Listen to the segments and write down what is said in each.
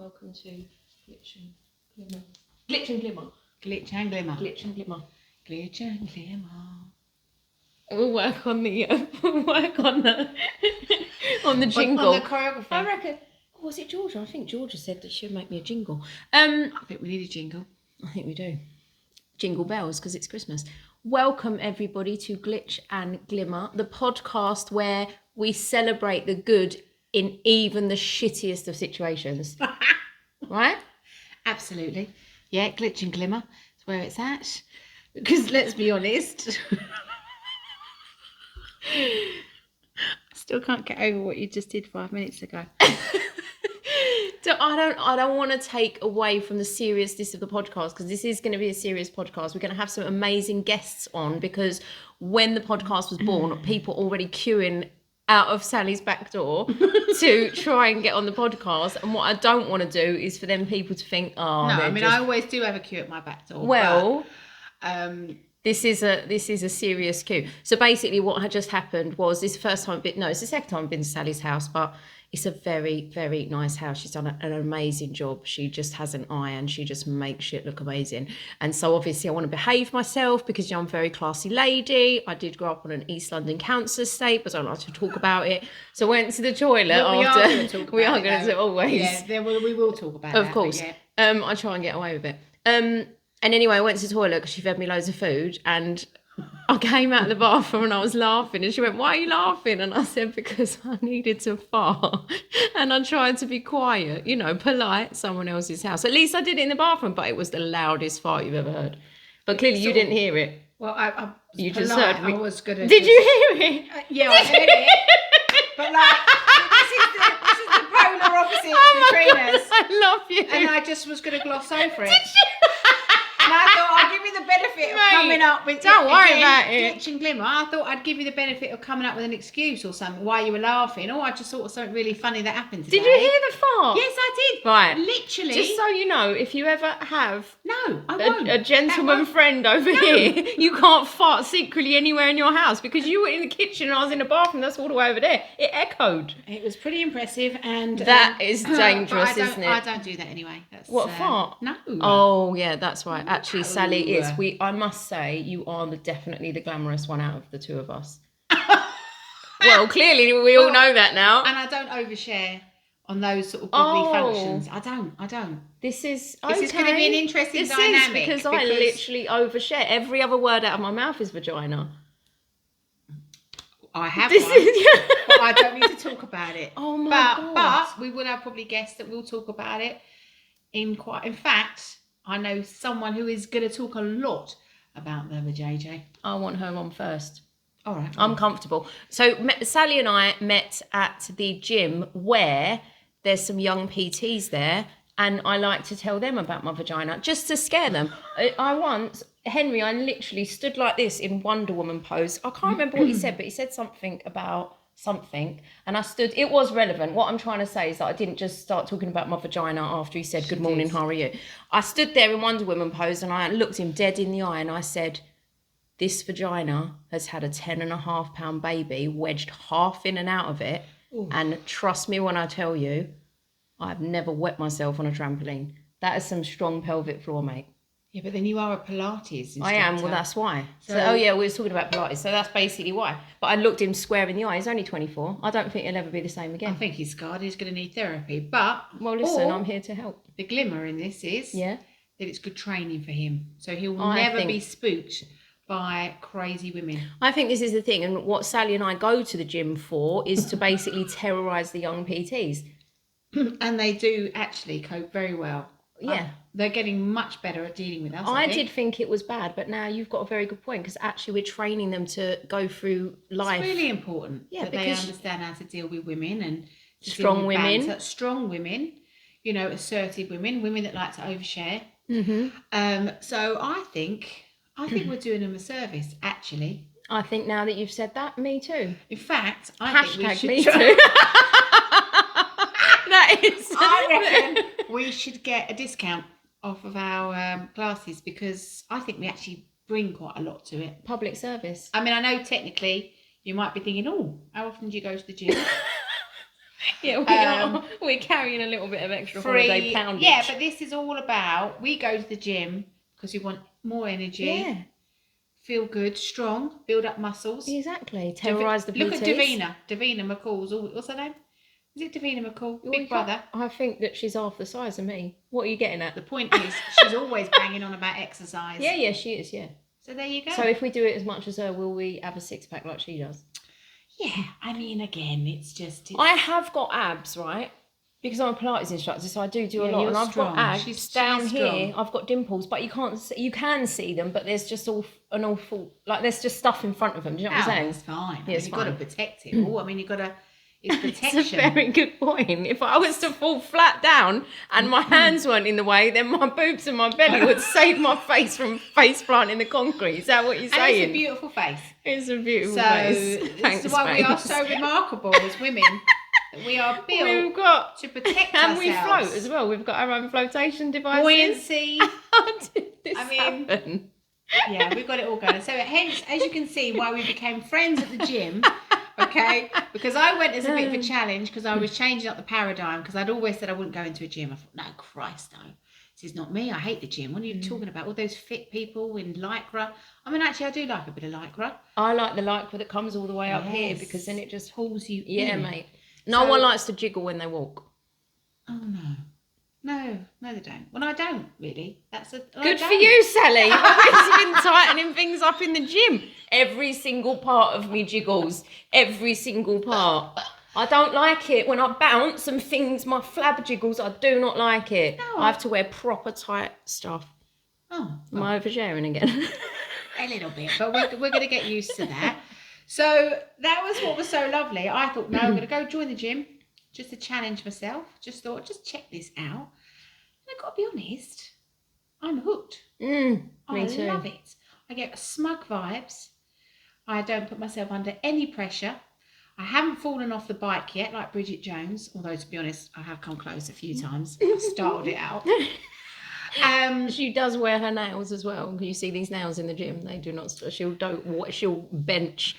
welcome to Glitch and Glimmer. Glitch and Glimmer. Glitch and Glimmer. Glitch and Glimmer. Glitch and Glimmer. We'll work on the on the jingle. On the choreography. I reckon. Oh, was it Georgia? I think Georgia said that she would make me a jingle. I think we need a jingle. I think we do. Jingle bells, because it's Christmas. Welcome everybody to Glitch and Glimmer, the podcast where we celebrate the good in even the shittiest of situations. Right? Absolutely. Yeah, Glitch and Glimmer is where it's at. Because let's be honest, I still can't get over what you just did 5 minutes ago. So I don't want to take away from the seriousness of the podcast, because this is going to be a serious podcast. We're going to have some amazing guests on, because when the podcast was born, people already queuing out of Sally's back door to try and get on the podcast. And what I don't want to do is for them people to think, oh, no, I mean, I always do have a queue at my back door. Well, but, this is a serious queue. So basically what had just happened was, this first time, it's the second time I've been to Sally's house, but it's a very, very nice house. She's done an amazing job. She just has an eye and she just makes shit look amazing. And so obviously I want to behave myself because I'm a very classy lady. I did grow up on an East London council estate, but I don't like to talk about it. So I went to the toilet after. We are going to always. Yeah, we will talk about it. Of course. Yeah. I try and get away with it. And anyway, I went to the toilet because she fed me loads of food, and I came out of the bathroom and I was laughing, and she went, "Why are you laughing?" And I said, "Because I needed to fart." And I tried to be quiet, polite, someone else's house. At least I did it in the bathroom, but it was the loudest fart you've ever heard. But clearly you didn't hear it. Well, I you polite, just heard me. I was gonna. Did you hear it? Yeah, I heard it. But this is the polar opposites between us. I love you. And I just was going to gloss over it. Did you? And I thought I'd give you the benefit of coming up with... Don't worry about it. Glitch and Glimmer. I thought I'd give you the benefit of coming up with an excuse or something while you were laughing. Or I just thought of something really funny that happened today. Did you hear the fart? Yes, I did. Right. Literally. Just so you know, if you ever have No, I won't. a gentleman friend over here, you can't fart secretly anywhere in your house, because you were in the kitchen and I was in the bathroom. That's all the way over there. It echoed. It was pretty impressive, and that is dangerous, isn't it? I don't do that anyway. That's, what, fart? No. Oh yeah, that's right. Actually, No. Sally is. I must say, you are definitely the glamorous one out of the two of us. Well, clearly we all know that now. And I don't overshare on those sort of bodily functions. I don't. This is going to be an interesting dynamic. Because I literally overshare. Every other word out of my mouth is vagina. I have one, but I don't need to talk about it. Oh my God. But we will have probably guests that will talk about it in fact, I know someone who is going to talk a lot about the vajayjay. I want her on first. All right. I'm comfortable. So Sally and I met at the gym where there's some young PTs there, and I like to tell them about my vagina just to scare them. Henry, I literally stood like this in Wonder Woman pose. I can't remember what he said, but he said something about something, and I stood. It was relevant. What I'm trying to say is that I didn't just start talking about my vagina after he said, "Good morning, how are you?" I stood there in Wonder Woman pose, and I looked him dead in the eye, and I said, "This vagina has had a 10.5-pound baby wedged half in and out of it." Ooh. And trust me when I tell you, I've never wet myself on a trampoline. That is some strong pelvic floor, mate. Yeah, but then you are a Pilates instructor. I am, well, that's why. So we were talking about Pilates, so that's basically why. But I looked him square in the eye. He's only 24. I don't think he'll ever be the same again. I think he's scarred. He's going to need therapy. But... Well, listen, I'm here to help. The glimmer in this is that it's good training for him. So he'll never be spooked by crazy women. I think this is the thing. And what Sally and I go to the gym for is to basically terrorise the young PTs. And they do actually cope very well. Yeah. They're getting much better at dealing with us. I did think it was bad, but now you've got a very good point, because actually we're training them to go through life. It's really important that they understand how to deal with women and strong women. Strong women, assertive women that like to overshare. Mm-hmm. So I think we're doing them a service, actually. I think now that you've said that, me too. In fact, I think we should me too. That is. I reckon we should get a discount off of our classes, because I think we actually bring quite a lot to it. Public service. I mean, I know technically you might be thinking, oh, how often do you go to the gym? Yeah, we are. We're carrying a little bit of extra holiday poundage. Yeah, but this is all about, we go to the gym because we want more energy. Yeah. Feel good, strong, build up muscles. Exactly. Terrorise the PTs. Look at Davina McCall's, what's her name? Is it Davina McCall? Big brother. I think that she's half the size of me. What are you getting at? The point is, she's always banging on about exercise. Yeah, she is, yeah. So there you go. So if we do it as much as her, will we have a six-pack like she does? Yeah, I mean, again, it's I have got abs, right? Because I'm a Pilates instructor, so I do a lot, and I've got abs. She's down here. I've got dimples, but you can see them, but there's just an awful, like there's just stuff in front of them. Do you know what I'm saying? It's fine. Yeah, you've got to protect it all. I mean, you've got to. It's protection. It's a very good point. If I was to fall flat down and my hands weren't in the way, then my boobs and my belly would save my face from face planting the concrete. Is that what you're saying? And it's a beautiful face. It's a beautiful face. Thanks, this is why we are so remarkable as women. We are built to protect ourselves. And we float as well. We've got our own flotation devices. Buoyancy. How did this happen? Yeah, we've got it all going. So hence, as you can see, why we became friends at the gym. Okay, because I went as a bit of a challenge because I was changing up the paradigm because I'd always said I wouldn't go into a gym. I thought, no, Christ, no. This is not me. I hate the gym. What are you talking about? All those fit people in Lycra. I mean, actually, I do like a bit of Lycra. I like the Lycra that comes all the way up here because then it just pulls you in. Yeah, mate. No one likes to jiggle when they walk. Oh, no. No, they don't. Well, I don't, really. Good for you, Sally. I've been tightening things up in the gym. Every single part of me jiggles. Every single part. I don't like it when I bounce and things, my flab jiggles, I do not like it. No. I have to wear proper tight stuff. Oh. Am I oversharing again? A little bit, but we're going to get used to that. So that was what was so lovely. I thought, no, I'm going to go join the gym just to challenge myself. Just check this out. And I've got to be honest, I'm hooked. Me too. I love it. I get smug vibes. I don't put myself under any pressure. I haven't fallen off the bike yet, like Bridget Jones, although to be honest, I have come close a few times. I've started it out. She does wear her nails as well. Can you see these nails in the gym? They do not. She'll bench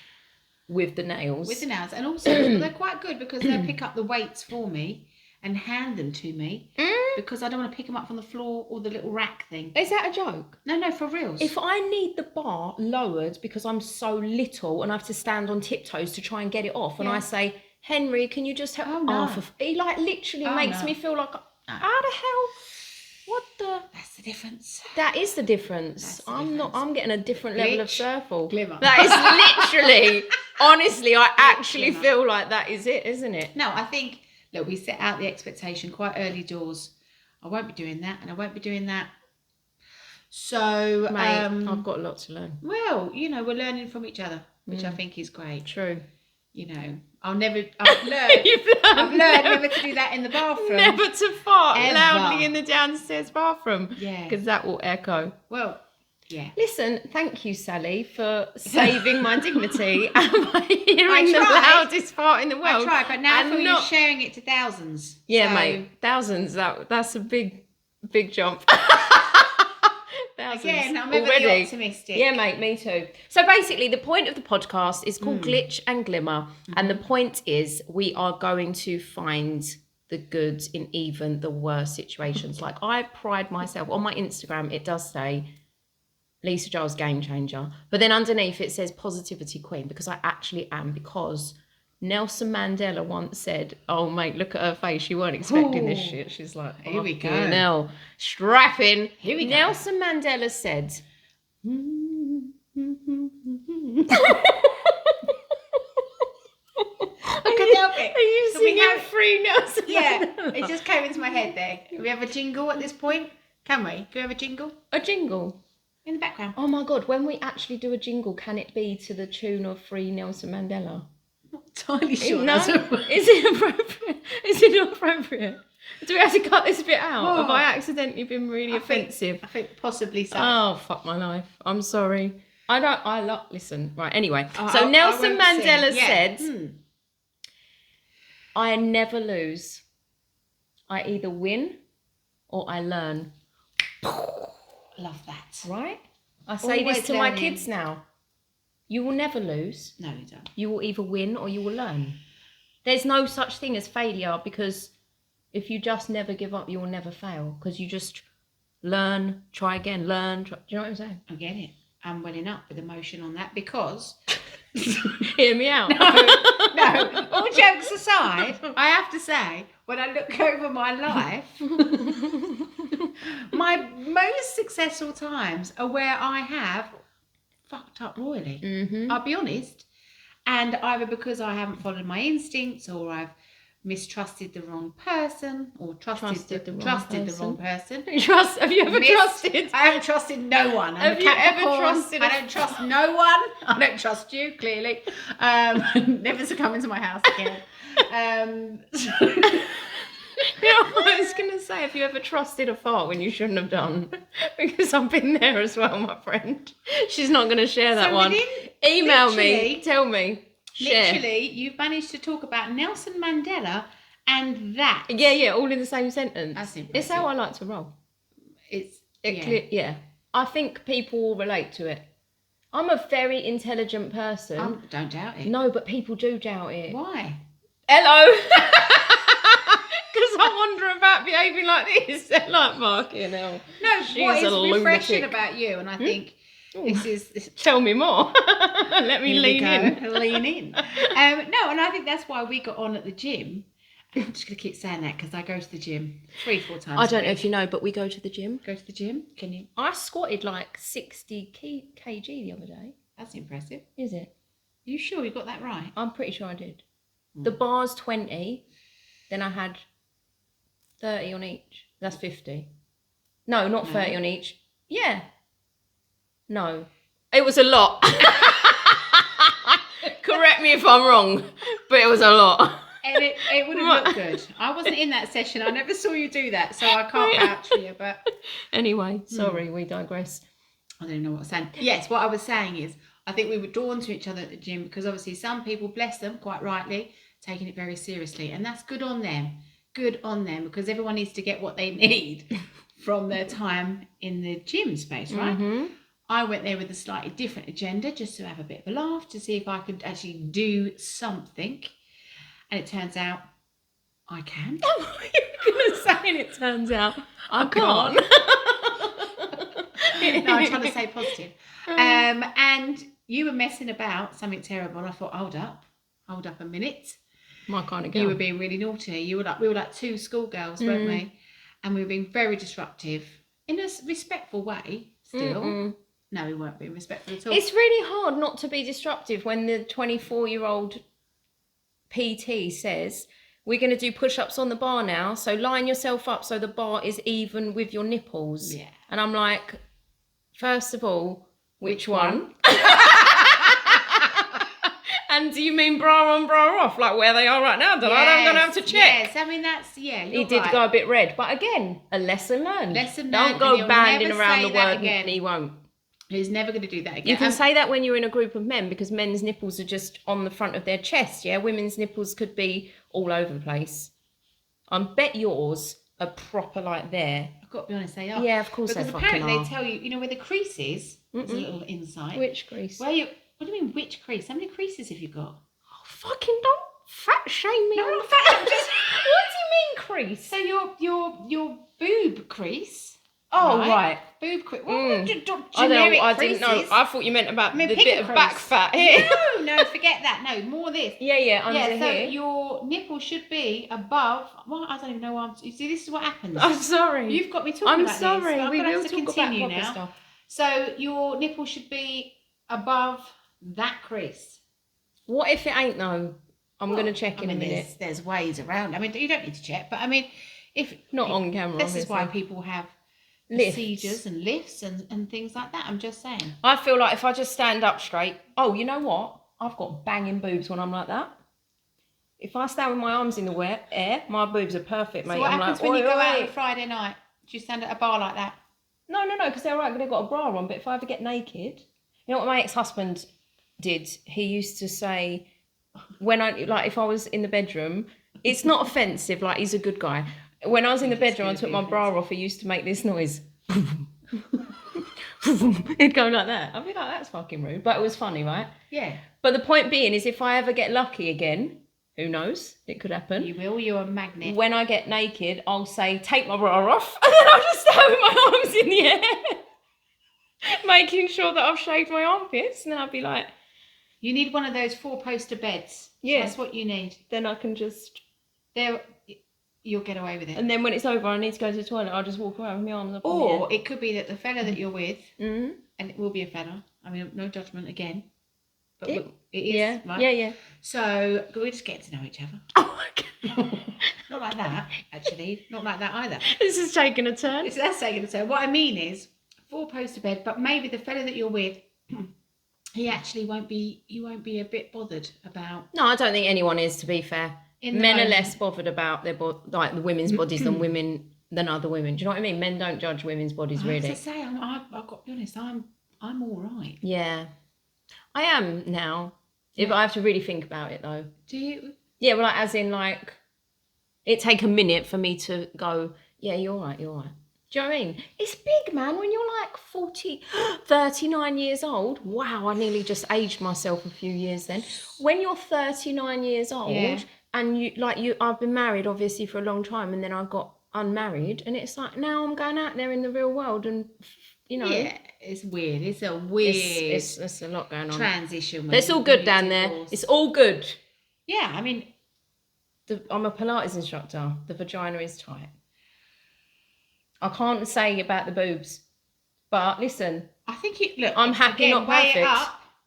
with the nails. With the nails, and also they're quite good because they'll pick up the weights for me and hand them to me because I don't want to pick them up from the floor or the little rack thing. Is that a joke? No, for reals. If I need the bar lowered because I'm so little and I have to stand on tiptoes to try and get it off, and I say, Henry, can you just help? Oh, no. He like literally makes me feel like, how the hell? What the? That's the difference. That is the difference. I'm getting a different level of surfle. Glimmer. That is literally, honestly, I actually feel like that is it, isn't it? No, I think, look, we set out the expectation quite early doors. I won't be doing that, and I won't be doing that. So, mate, I've got a lot to learn. Well, we're learning from each other, which I think is great. True. I've learned never to do that in the bathroom. Never to fart Ever. loudly in the downstairs bathroom. Yeah. Because that will echo. Well, yeah. Listen, thank you, Sally, for saving my dignity and by hearing the loudest fart in the world. I tried, but now I feel you're sharing it to thousands. Yeah, mate. Thousands. That's a big jump. Again, I'm already optimistic. Yeah, mate, me too. So basically, the point of the podcast is called Glitch and Glimmer. And the point is we are going to find the good in even the worst situations. Like, I pride myself on my Instagram, it does say Lisa Giles game changer. But then underneath it says positivity queen, because I actually am, because Nelson Mandela once said, oh, mate, look at her face. She weren't expecting this shit. She's like, here we go. Now, strapping. Here we go. Nelson Mandela said, I couldn't help it. Are you singing Free Nelson Mandela? Yeah, it just came into my head there. Can we have a jingle at this point? Can we? Can we have a jingle? A jingle? In the background. Oh, my God. When we actually do a jingle, can it be to the tune of Free Nelson Mandela? Not entirely sure. No? Is it appropriate? Is it not appropriate? Do we have to cut this bit out? Have I accidentally been really offensive? I think possibly so. Oh, fuck my life. I'm sorry. Listen. Right, anyway. So Nelson Mandela said, I never lose. I either win or I learn. Love that. Right? I say this to my kids now. You will never lose. No, you don't. You will either win or you will learn. There's no such thing as failure, because if you just never give up, you'll never fail, because you just learn, try again, learn. Do you know what I'm saying? I get it. I'm welling up with emotion on that because... Hear me out. No, all jokes aside, I have to say, when I look over my life, my most successful times are where I have fucked up royally. Mm-hmm. I'll be honest. And either because I haven't followed my instincts, or I've mistrusted the wrong person, or trusted the wrong person. Have you ever trusted? I haven't trusted no one. Have you ever trusted? I don't trust no one. I don't trust you, clearly. Never to come into my house again. You know what I was going to say? Have you ever trusted a fart when you shouldn't have done? Because I've been there as well, my friend. She's not going to share that one. Email me. Tell me. Share. Literally, you've managed to talk about Nelson Mandela and that. Yeah, all in the same sentence. That's impressive. It's how I like to roll. Yeah. I think people will relate to it. I'm a very intelligent person. Don't doubt it. No, but people do doubt it. Why? Hello. Because I wonder about behaving like this. They're like, fucking hell. No, she's what is refreshing lunatic about you, and I think this is... Tell me more. Let me lean in. Lean in. No, and I think that's why we got on at the gym. I'm just going to keep saying that because I go to the gym 3-4 times I don't know if you know, but we go to the gym. Go to the gym? Can you? I squatted like 60 kg the other day. That's impressive. Is it? Are you sure you got that right? I'm pretty sure I did. The bar's 20, then I had 30 on each. That's 50. No, not 30 on each. Yeah. No. It was a lot. Correct me if I'm wrong, but it was a lot. And it would have looked good. I wasn't in that session. I never saw you do that, so I can't vouch for you. But anyway, sorry, we digress. I don't know what I was saying. Yes, what I was saying is, I think we were drawn to each other at the gym because obviously some people, bless them, quite rightly, taking it very seriously, and that's good on them. Good on them, because everyone needs to get what they need from their time in the gym space, right? Mm-hmm. I went there with a slightly different agenda, just to have a bit of a laugh, to see if I could actually do something. And it turns out I can. Oh, you're going to say, and it turns out I can't. No, I'm trying to stay positive. And you were messing about something terrible, and I thought, hold up a minute. My kind of girl. You were being really naughty. We were like two schoolgirls, weren't we? And we were being very disruptive in a respectful way. Still, no, we weren't being respectful at all. It's really hard not to be disruptive when the 24-year-old PT says, we're going to do push-ups on the bar now, so line yourself up so the bar is even with your nipples. Yeah. And I'm like, first of all, which one? And do you mean bra on, bra off, like where they are right now? I'm going to have to check. Yes, I mean, that's, he did go a bit red. But again, a lesson learned. Lesson learned. Don't go banding around the word and he won't. He's never going to do that again. You can say that when you're in a group of men, because men's nipples are just on the front of their chest, yeah? Women's nipples could be all over the place. I bet yours are proper like there. I've got to be honest, they are. Yeah, of course they fucking are. Because apparently they tell you, you know, where the crease is, there's a little insight. Which crease? What do you mean, which crease? How many creases have you got? Oh, fucking don't fat shame me. No, on not fat. What do you mean crease? So your boob crease. Oh, right. Boob crease. I didn't know. I thought you meant about the bit of back fat here. No, forget that. No, more this. Yeah, under here. So your nipple should be above. Well, I don't even know why you see, this is what happens. I'm sorry. You've got me talking about this. I'm sorry. So we will to talk continue about now. stuff. So your nipple should be above that crease. What if it ain't though? I'm going to check in a minute. There's ways around. I mean, you don't need to check, but I mean, if not on camera. This is why people have procedures and lifts and things like that. I'm just saying. I feel like if I just stand up straight. Oh, you know what? I've got banging boobs when I'm like that. If I stand with my arms in the air, my boobs are perfect, mate. So what I'm happens like, when you go out on a Friday night? Do you stand at a bar like that? No, because they're alright, they've got a bra on. But if I ever get naked, you know what my ex-husband did? He used to say, when if I was in the bedroom, it's not offensive, like he's a good guy. When I was in the bedroom, I took my bra off, he used to make this noise. He'd go like that. I'd be like, that's fucking rude. But it was funny, right? Yeah. But the point being is, if I ever get lucky again, Who knows? It could happen. You will. You're a magnet. When I get naked, I'll say, take my bra off. And then I'll just stand with my arms in the air. Making sure that I've shaved my armpits. And then I'll be like... You need one of those 4-poster beds. Yeah. That's what you need. Then I can just... You'll get away with it. And then when it's over, I need to go to the toilet, I'll just walk around with my arms up in the Or air. it could be that the fella that you're with, Mm-hmm. and it will be a fella. I mean, no judgment again. But It is. Yeah, Right? yeah. So we just get to know each other. Oh, okay. Not like that, actually. Not like that either. This is taking a turn. That's taking a turn. What I mean is 4-poster bed, but maybe the fella that you're with, he actually won't be a bit bothered about. No, I don't think anyone is, to be fair. Men are less bothered about their like the women's bodies than other women. Do you know what I mean? Men don't judge women's bodies really. As I say, I've got to be honest. I'm all right. Yeah, I am now. If I have to really think about it though. Do you? Yeah, well, like, as in like, it take a minute for me to go. Yeah, you're all right. You're all right. Do you know what I mean? It's big, man. When you're like 39 years old. Wow, I nearly just aged myself a few years then. When you're 39 years old. Yeah. And I've been married obviously for a long time, and then I got unmarried, and it's like now I'm going out there in the real world, and Yeah, it's weird. It's a weird. It's a lot going on. Transition. But it's all good down there. It's all good. Yeah, I mean, I'm a Pilates instructor. The vagina is tight. I can't say about the boobs, but listen. I think it. Look, I'm happy, again, not perfect.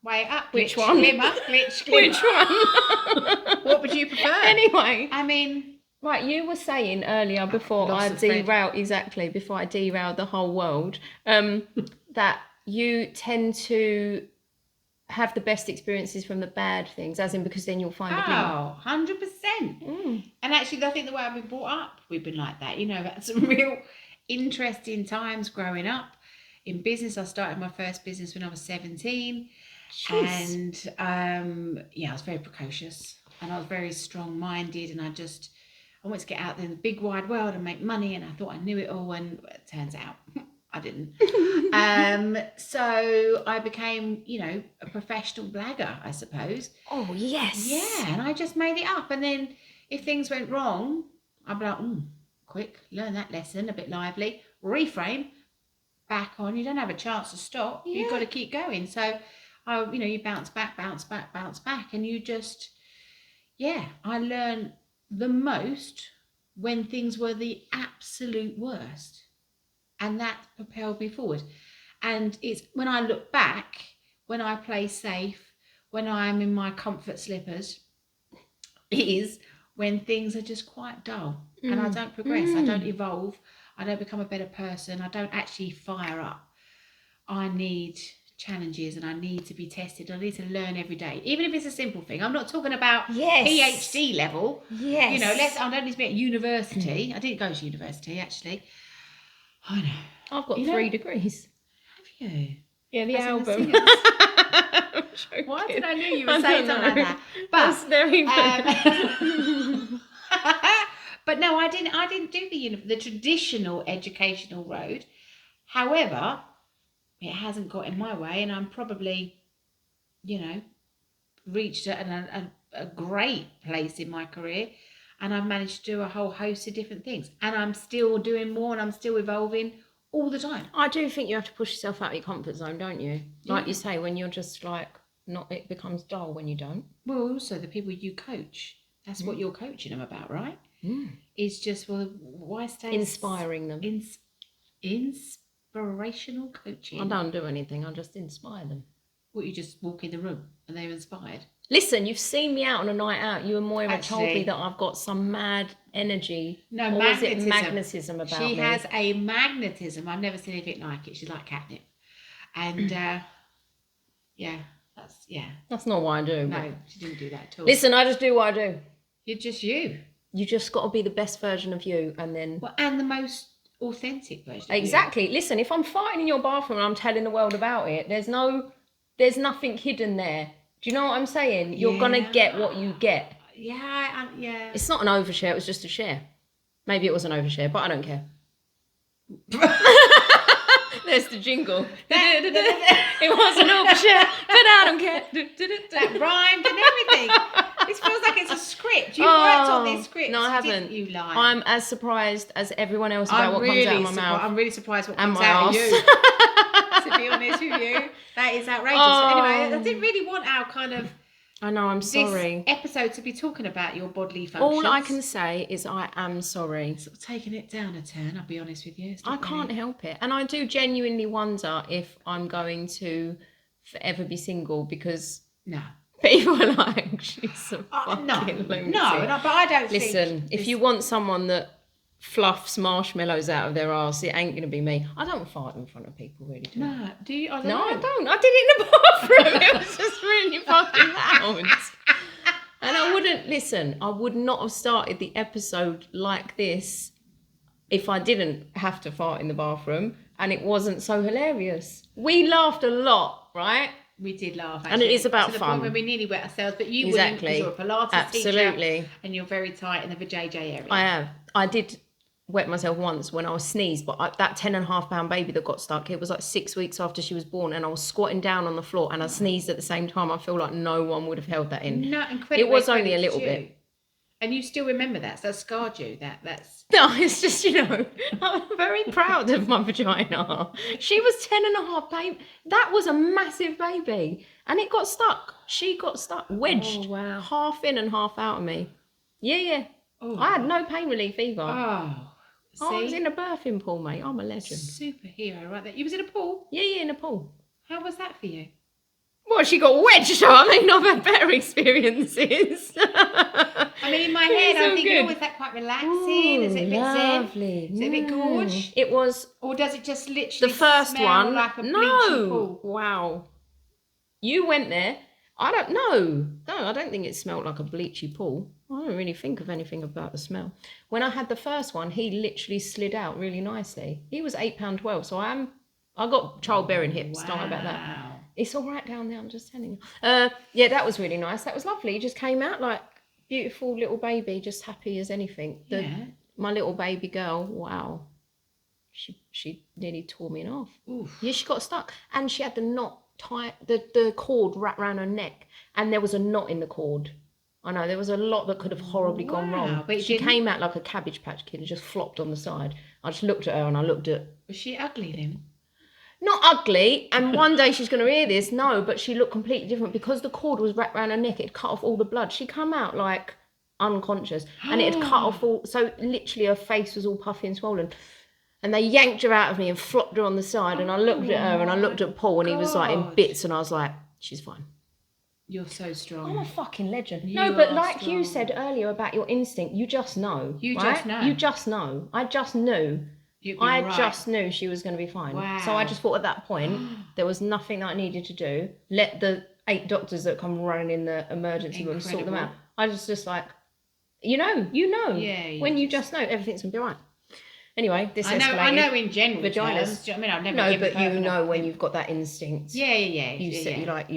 Way up. Which glitch, one? Glimmer. Glitch. Glimmer. Which one? What would you prefer? Anyway. I mean, right, you were saying earlier before Loss I of thread. derailed the whole world, that you tend to have the best experiences from the bad things, as in because then you'll find the glimmer. 100%. And actually, I think the way I've been brought up, we've been like that. You know, had some real interesting times growing up. In business, I started my first business when I was 17. Jeez. And I was very precocious, and I was very strong-minded, and I wanted to get out there in the big wide world and make money, and I thought I knew it all, and it turns out I didn't. So I became, a professional blagger, I suppose. Oh, yes. Yeah, and I just made it up, and then if things went wrong, I'd be like, quick, learn that lesson, a bit lively, reframe, back on. You don't have a chance to stop. Yeah. You've got to keep going. So you bounce back, and you just, I learned the most when things were the absolute worst, and that propelled me forward. And it's when I look back, when I play safe, when I'm in my comfort slippers, is when things are just quite dull and I don't progress, I don't evolve, I don't become a better person, I don't actually fire up. I need challenges, and I need to be tested. I need to learn every day, even if it's a simple thing. I'm not talking about PhD level. Yes. I don't need to be at university. I didn't go to university, actually. I know. I've got 3 degrees. Have you? Yeah, the album. Why did I know you were saying something like that? But that's very good. but no, I didn't do the traditional educational road. However, it hasn't got in my way, and I'm probably, reached a great place in my career, and I've managed to do a whole host of different things, and I'm still doing more, and I'm still evolving all the time. I do think you have to push yourself out of your comfort zone, don't you? Like you say, when you're just like, it becomes dull when you don't. Well, also the people you coach, that's what you're coaching them about, right? It's just, why stay... Inspiring them. Inspirational coaching. I don't do anything, I just inspire them. What, you just walk in the room and they're inspired? Listen, you've seen me out on a night out. You and Moira told me that I've got some mad energy. No, or magnetism. is it magnetism about me? She has a magnetism. I've never seen anything like it. She's like catnip. And That's not what I do. No, she didn't do that at all. Listen, I just do what I do. You're just you. You just got to be the best version of you, and then... Well, and the most authentic version Exactly. Listen, if I'm fighting in your bathroom and I'm telling the world about it, there's nothing hidden there. Do you know what I'm saying? You're going to get what you get. Yeah. It's not an overshare, it was just a share. Maybe it was an overshare, but I don't care. There's the jingle. It was an overshare, but I don't care. That rhymed and everything. It feels like it's a script. You've worked on this script. No, I haven't. Didn't you, lie? I'm as surprised as everyone else about what comes out of my mouth. I'm really surprised what And comes my out of arse. you. To be honest with you, that is outrageous. Oh. But anyway, I didn't really want our kind of I know, I'm sorry. this episode to be talking about your bodily functions. All I can say is I am sorry. Sort of taking it down a turn, I'll be honest with you. I can't help it. And I do genuinely wonder if I'm going to forever be single because No. people are like, she's a fucking No, lunatic. no, but I don't Listen, if you want someone that fluffs marshmallows out of their arse, it ain't going to be me. I don't fart in front of people, really, do I? No, do you? I don't No, know. I don't. I did it in the bathroom. It was just really fucking loud. And I wouldn't, listen, I would not have started the episode like this if I didn't have to fart in the bathroom and it wasn't so hilarious. We laughed a lot, right? We did laugh, actually. And it is about to the fun. point where we nearly wet ourselves, but you Exactly. wouldn't because you're a Pilates Absolutely. teacher and you're very tight in the vajayjay area. I have. I did wet myself once when I was sneezed, but that 10.5 pound baby that got stuck, it was like 6 weeks after she was born, and I was squatting down on the floor and I sneezed at the same time. I feel like no one would have held that in. No, incredible. It was only a little bit. And you still remember that, so that scarred you. That's No, it's just, I'm very proud of my vagina. She was 10.5, babe. That was a massive baby. And it got stuck. She got stuck, wedged. Oh, wow. Half in and half out of me. Yeah. Oh. I had no pain relief either. Oh, see? I was in a birthing pool, mate. I'm a legend. Superhero, right there. You was in a pool? Yeah, in a pool. How was that for you? Well, she got wedged, so I mean, I've had better experiences. I mean, in my head, I'm thinking, was that quite relaxing? Is it a bit lovely. zen? Is it a bit gorge? It was. Or does it just literally The first smell one, like a bleachy no. pool? Wow. You went there. I don't know. No, I don't think it smelled like a bleachy pool. I don't really think of anything about the smell. When I had the first one, he literally slid out really nicely. He was £8.12, so I got childbearing hips. Don't worry about that. It's all right down there, I'm just telling you. Yeah, that was really nice. That was lovely. He just came out like beautiful little baby, just happy as anything. My little baby girl, wow. She nearly tore me in half. Oof. Yeah, she got stuck. And she had the knot tight, the cord wrapped around her neck. And there was a knot in the cord. I know, there was a lot that could have horribly gone wrong. But she came out like a Cabbage Patch Kid and just flopped on the side. I just looked at her and I looked at... Was she ugly then? Not ugly, and one day she's going to hear this, no, but she looked completely different because the cord was wrapped around her neck. It cut off all the blood. She come out like unconscious, and it had cut off all, so literally her face was all puffy and swollen. And they yanked her out of me and flopped her on the side, and I looked at her and I looked at Paul, and he was like in bits, and I was like, she's fine. You're so strong. I'm a fucking legend. You no, but are like strong. you said earlier about your instinct, you just know. You right? just know. You just know. I just knew. I just knew she was going to be fine. Wow. So I just thought at that point, there was nothing that I needed to do. Let the 8 doctors that come running in the emergency room sort them out. I was just like, you know. Yeah, when you just know, everything's going to be right. Anyway, this escalated. I know in general Vaginas. terms. Do you know what I mean? I've never No, given but you perfect know when opinion. you've got that instinct. Yeah. You like,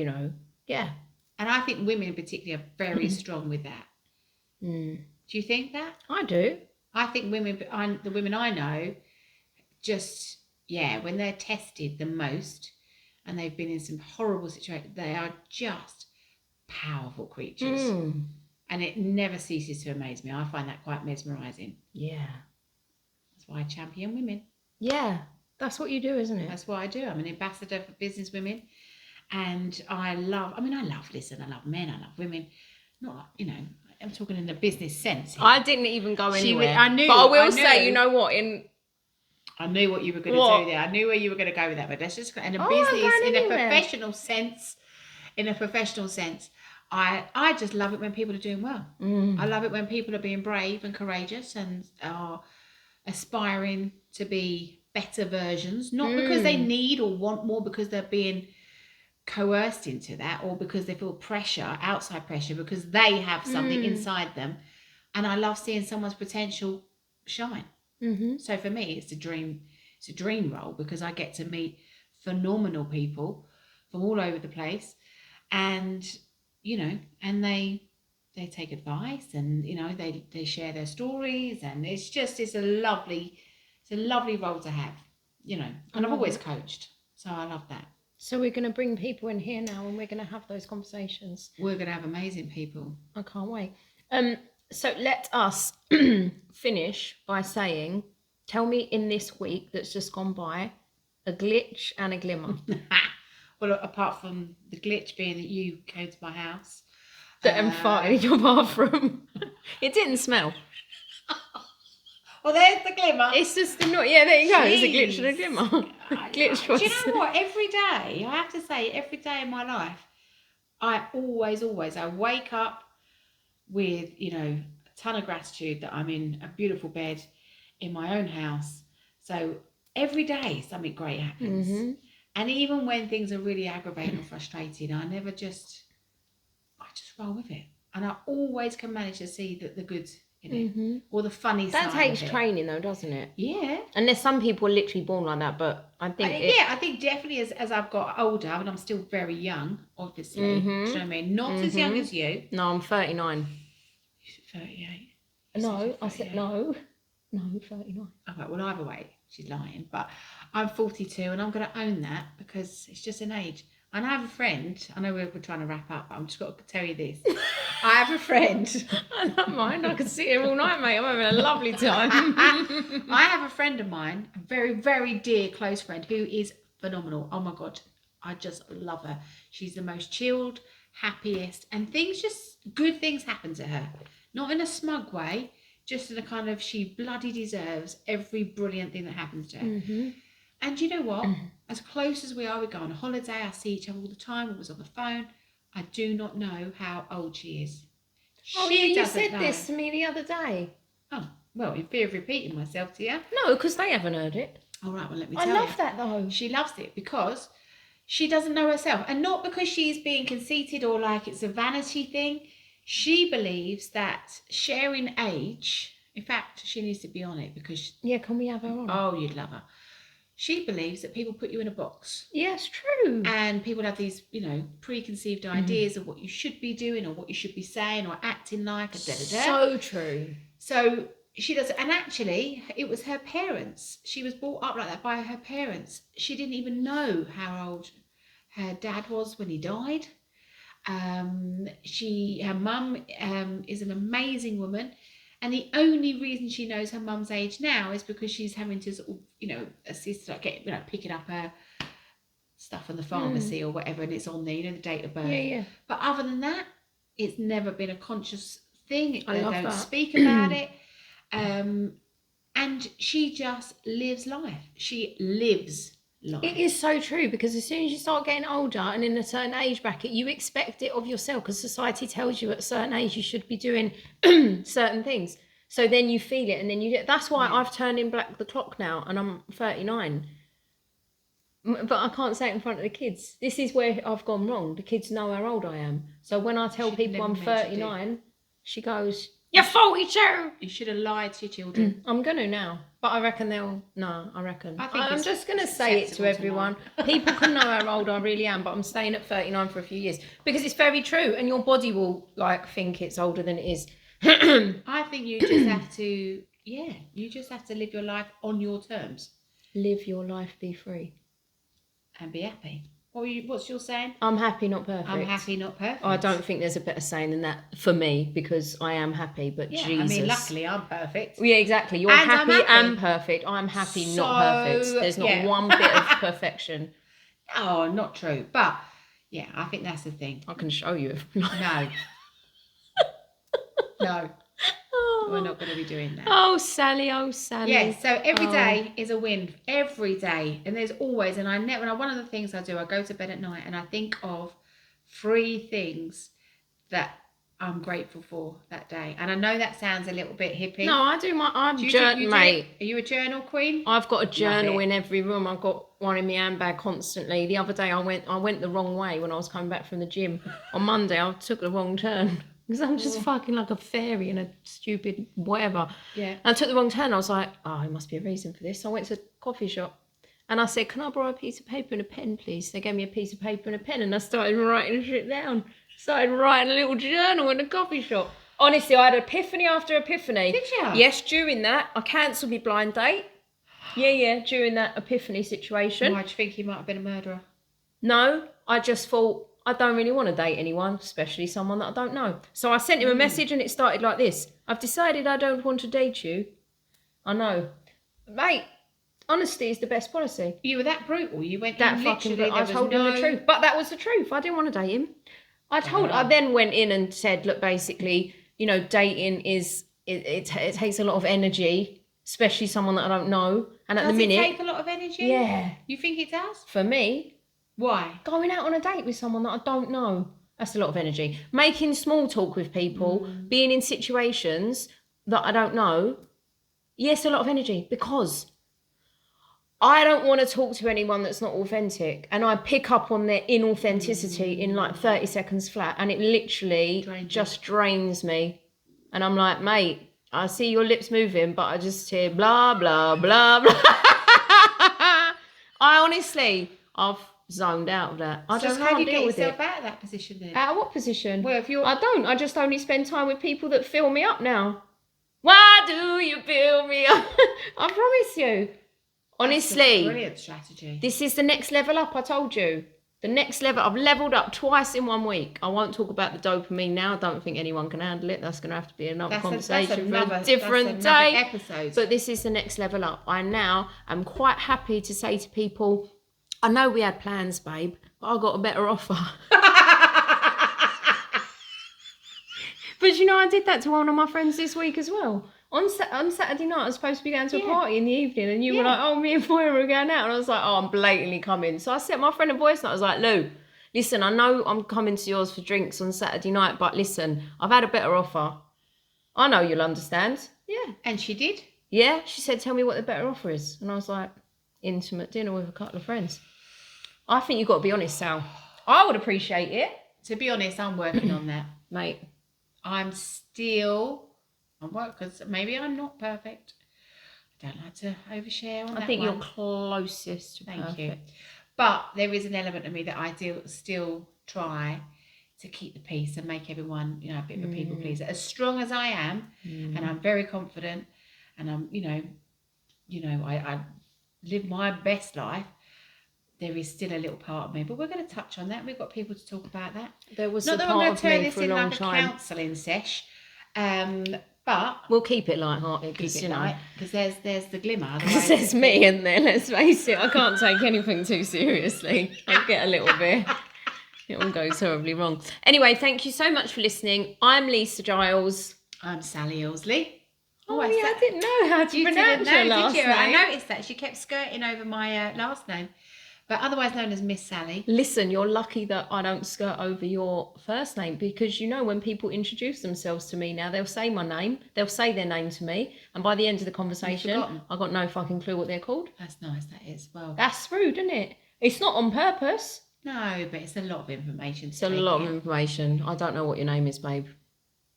yeah. And I think women in particular are very strong with that. Mm. Do you think that? I do. I think the women I know, just, when they're tested the most and they've been in some horrible situations, they are just powerful creatures. Mm. And it never ceases to amaze me. I find that quite mesmerising. Yeah. That's why I champion women. Yeah. That's what you do, isn't it? That's what I do. I'm an ambassador for business women. And I love men, I love women. Not, I'm talking in the business sense here. I didn't even go anywhere. I knew. But I will I say, knew. you know what? I knew what you were going to do there. I knew where you were going to go with that. But let's just in a business, in a professional sense. In a professional sense, I just love it when people are doing well. Mm. I love it when people are being brave and courageous and are aspiring to be better versions, not because they need or want more, because they're being coerced into that, or because they feel pressure, outside pressure, because they have something inside them. And I love seeing someone's potential shine. Mm-hmm. So for me, it's a dream role, because I get to meet phenomenal people from all over the place, and and they take advice, and they share their stories, and it's a lovely role to have, and I've always coached, so I love that. So we're going to bring people in here now and we're going to have those conversations. We're going to have amazing people. I can't wait. So let us finish by saying, tell me in this week that's just gone by, a glitch and a glimmer. Well, apart from the glitch being that you came to my house. And farted in your bathroom. It didn't smell. Well, there's the glimmer. It's just not. Yeah, there you go. It's a glitch and a Jeez. glimmer. Glitch was. Do you know what? Every day, I have to say, every day in my life, I always, I wake up with, a ton of gratitude that I'm in a beautiful bed in my own house. So every day something great happens. Mm-hmm. And even when things are really aggravating or frustrating, I just roll with it. And I always can manage to see the good in it, or the funny side. That takes of it. training, though, doesn't it? Yeah. And there's some people are literally born like that, but I think I think definitely as I've got older, and I'm still very young, obviously. Do you know what I mean? Not as young as you. No, I'm 39. 38. No, I said no. No, 39. Okay, well, either way, she's lying. But I'm 42, and I'm going to own that because it's just an age. And I have a friend. I know we're trying to wrap up, but I'm just got to tell you this. I have a friend. I don't mind. I could sit here all night, mate. I'm having a lovely time. I have a friend of mine, a very, very dear, close friend, who is phenomenal. Oh, my God. I just love her. She's the most chilled, happiest, and good things happen to her. Not in a smug way, just in a kind of, she bloody deserves every brilliant thing that happens to her. Mm-hmm. And you know what? As close as we go on a holiday, I see each other all the time. We was on the phone. I do not know how old she is. You said this to me the other day. Oh, well, in fear of repeating myself to you. No, because they haven't heard it. All right, well, let me tell you. I love that, though. She loves it because she doesn't know herself. And not because she's being conceited or like it's a vanity thing. She believes that sharing age, in fact, she needs to be on it because... Yeah, can we have her on? Oh, you'd love her. She believes that people put you in a box. Yes, true. And people have these, preconceived ideas of what you should be doing or what you should be saying or acting like. So true. So she does, and actually, it was her parents. She was brought up like that by her parents. She didn't even know how old her dad was when he died. Her mum is an amazing woman. And the only reason she knows her mum's age now is because she's having to sort of, assist, like picking up her stuff from the pharmacy or whatever, and it's on there, the date of birth. Yeah. But other than that, it's never been a conscious thing. I love that. Speak about it. And she just lives life. She lives life. It is so true, because as soon as you start getting older and in a certain age bracket, you expect it of yourself, because society tells you at a certain age you should be doing certain things. So then you feel it, and then you do. That's why I've turned in back the clock now, and I'm 39. But I can't say it in front of the kids. This is where I've gone wrong. The kids know how old I am. So when I tell people I'm 39, she goes, "You're 42." You should have lied to your children. I'm going to now. But I reckon I reckon. I'm just going to say it to everyone. People can know how old I really am, but I'm staying at 39 for a few years. Because it's very true, and your body will, think it's older than it is. I think you just have to, you just have to live your life on your terms. Live your life, be free. And be happy. What's your saying? I'm happy, not perfect. I'm happy, not perfect. I don't think there's a better saying than that for me, because I am happy, but Jesus. Luckily I'm perfect. Yeah, exactly. You're happy and perfect. I'm happy, not perfect. There's not one bit of perfection. Oh, not true. But, I think that's the thing. I can show you. No. No. We're not going to be doing that. Oh, Sally. Oh, Sally. Yes, so every day is a win. Every day. And there's always, and one of the things I do, I go to bed at night and I think of 3 things that I'm grateful for that day. And I know that sounds a little bit hippie. No, I do mate. Are you a journal queen? I've got a journal in every room. I've got one in my handbag constantly. The other day I went the wrong way when I was coming back from the gym. On Monday I took the wrong turn. Because I'm just fucking like a fairy in a stupid whatever. Yeah. And I took the wrong turn. I was like, there must be a reason for this. So I went to a coffee shop and I said, "Can I borrow a piece of paper and a pen, please?" They gave me a piece of paper and a pen, and I started writing shit down. Started writing a little journal in a coffee shop. Honestly, I had epiphany after epiphany. Did you? Yes, during that, I cancelled my blind date. Yeah, during that epiphany situation. Why do you think he might have been a murderer? No, I just thought, I don't really want to date anyone, especially someone that I don't know. So I sent him a message and it started like this. I've decided I don't want to date you. I know. Mate, honesty is the best policy. You were that brutal. You went That in fucking literally. I told him the truth. But that was the truth. I didn't want to date him. I then went in and said, look, basically, you know, dating is, it takes a lot of energy, especially someone that I don't know. And at the minute. Does it take a lot of energy? Yeah. You think it does? For me. Why? Going out on a date with someone that I don't know. That's a lot of energy. Making small talk with people, being in situations that I don't know. Yes, a lot of energy because I don't want to talk to anyone that's not authentic. And I pick up on their inauthenticity in like 30 seconds flat. And it literally just drains me. And I'm like, mate, I see your lips moving, but I just hear blah, blah, blah, blah. I've zoned out of that. I just can't deal with it. So how do you get yourself out of that position then? Out of what position? Well, if you're... I just only spend time with people that fill me up now. Why do you fill me up? I promise you. Honestly. That's a brilliant strategy. This is the next level up, I told you. The next level. I've leveled up twice in 1 week. I won't talk about the dopamine now. I don't think anyone can handle it. That's going to have to be another conversation for a different day. Episode. But this is the next level up. I now am quite happy to say to people, I know we had plans, babe, but I got a better offer. But you know, I did that to one of my friends this week as well. On Saturday night, I was supposed to be going to a party in the evening, and you were like, oh, me and Moira are going out. And I was like, oh, I'm blatantly coming. So I sent my friend a voice note. I was like, Lou, listen, I know I'm coming to yours for drinks on Saturday night, but listen, I've had a better offer. I know you'll understand. Yeah. And she did? Yeah. She said, tell me what the better offer is. And I was like, intimate dinner with a couple of friends. I think you've got to be honest, Sal. I would appreciate it. To be honest, I'm working on that. Mate. Because maybe I'm not perfect. I don't like to overshare on that. I think you're closest to perfect. Thank you. But there is an element of me that I do still try to keep the peace and make everyone, you know, a bit of a people pleaser. As strong as I am, and I'm very confident, and I'm, I live my best life. There is still a little part of me, but we're going to touch on that. We've got people to talk about that. There was not a that part I'm going of to turn me this for a in long like time. a counselling sesh, but we'll keep it light-hearted because there's the glimmer. Because there's me in there. Let's face it, I can't take anything too seriously. I'll get a little bit. It all goes horribly wrong. Anyway, thank you so much for listening. I'm Lisa Giles. I'm Sally Ilsley. Oh yeah, I didn't know how to pronounce her last name. I noticed that. She kept skirting over my last name. But otherwise known as Miss Sally. Listen, you're lucky that I don't skirt over your first name because, you know, when people introduce themselves to me now, they'll say my name. They'll say their name to me. And by the end of the conversation, I've got no fucking clue what they're called. That's nice, that is. Well, that's rude, isn't it? It's not on purpose. No, but it's a lot of information. It's a lot of information. I don't know what your name is, babe.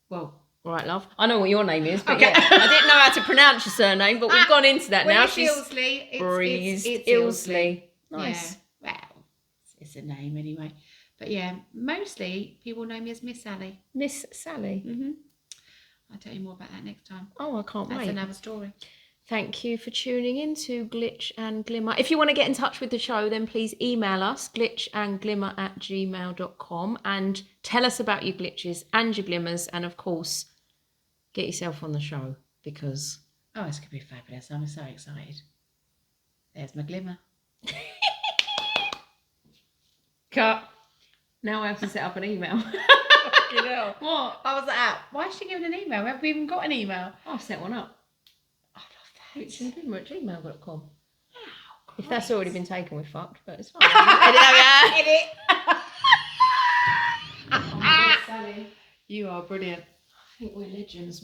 Well... All right, love. I know what your name is, but yeah, I didn't know how to pronounce your surname, but we've gone into that now. She's Ilsley. It's Ilsley. Nice. Yeah. Well, it's a name anyway. But yeah, mostly people know me as Miss Sally. Miss Sally. Mm-hmm. I'll tell you more about that next time. Oh, I can't wait. That's another story. Thank you for tuning in to Glitch and Glimmer. If you want to get in touch with the show, then please email us, glitchandglimmer@gmail.com, and tell us about your glitches and your glimmers, and of course, get yourself on the show because... Oh, it's going to be fabulous. I'm so excited. There's my glimmer. Cut. Now I have to set up an email. You know. What? I was like, why is she giving an email? We haven't even got an email. I'll set one up. I love that. glitchandglimmer@gmail.com. Oh, if that's already been taken, we're fucked, but it's fine. Edit. Oh my God, Sally. You are brilliant. I think we're legends,